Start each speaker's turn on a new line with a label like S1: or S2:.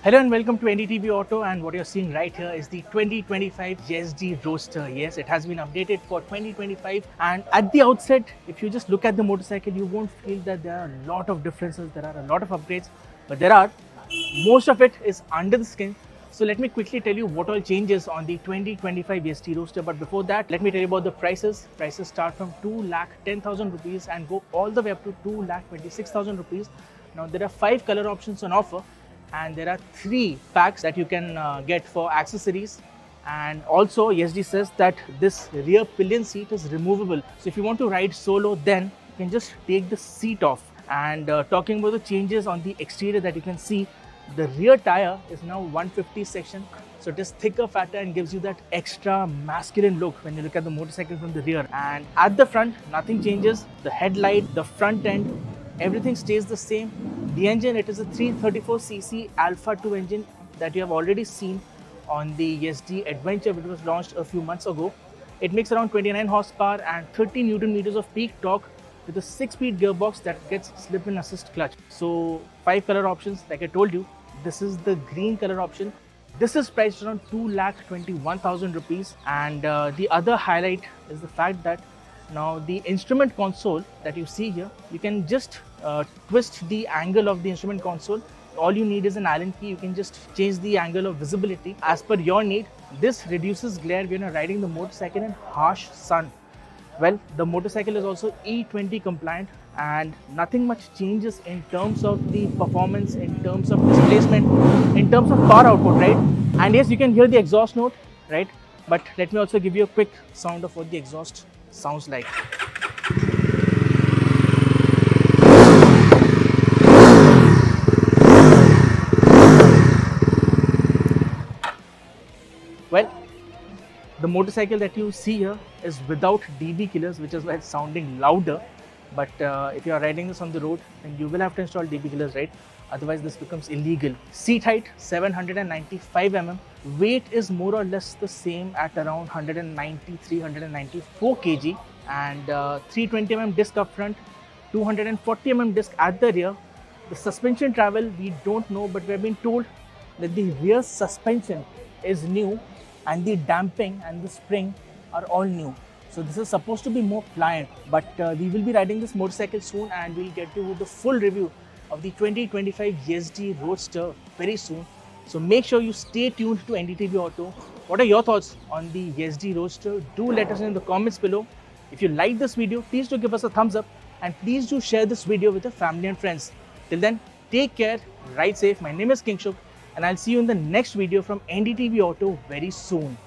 S1: Hello and welcome to NDTV Auto, and what you're seeing right here is the 2025 YesD Roadster. Yes, it has been updated for 2025, and at the outset, if you just look at the motorcycle, you won't feel that there are a lot of differences, there are a lot of upgrades, but there are. Most of it is under the skin. So let me quickly tell you what all changes on the 2025 YesD Roadster. But before that, let me tell you about the prices. Prices start from 2,10,000 rupees and go all the way up to 2,26,000 rupees. Now there are 5 color options on offer, and there are 3 packs that you can get for accessories. And also YesD says that this rear pillion seat is removable, so if you want to ride solo, then you can just take the seat off. And talking about the changes on the exterior, that you can see the rear tire is now 150 section, so it is thicker, fatter, and gives you that extra masculine look when you look at the motorcycle from the rear. And at the front, nothing changes. The headlight, the front end, everything stays the same. The engine, it is a 334cc Alpha 2 engine that you have already seen on the YesD Adventure, which was launched a few months ago. It makes around 29 horsepower and 30 Newton meters of peak torque with a 6-speed gearbox that gets slip-in assist clutch. So 5 color options, like I told you. This is the green color option. This is priced around 2,21,000 rupees. And the other highlight is the fact that now the instrument console that you see here, you can just twist the angle of the instrument console. All you need is an Allen key. You can just change the angle of visibility as per your need. This reduces glare when you're riding the motorcycle in harsh sun. Well, the motorcycle is also E20 compliant, and nothing much changes in terms of the performance, in terms of displacement, in terms of power output, right? And yes, you can hear the exhaust note, right? But let me also give you a quick sound of what the exhaust sounds like. Well, the motorcycle that you see here is without DB killers, which is why it's sounding louder. But if you are riding this on the road, then you will have to install DB killers, right? Otherwise, this becomes illegal. Seat height 795 mm. Weight is more or less the same at around 193, 194 kg. And 320 mm disc up front, 240 mm disc at the rear. The suspension travel, we don't know, but we have been told that the rear suspension is new, and the damping and the spring are all new. So this is supposed to be more pliant, but we will be riding this motorcycle soon, and we'll get you the full review of the 2025 YesD Roadster very soon. So make sure you stay tuned to NDTV Auto. What are your thoughts on the YesD Roadster? Do let us know in the comments below. If you like this video, please do give us a thumbs up, and please do share this video with your family and friends. Till then, take care, ride safe. My name is Kingshuk, and I'll see you in the next video from NDTV Auto very soon.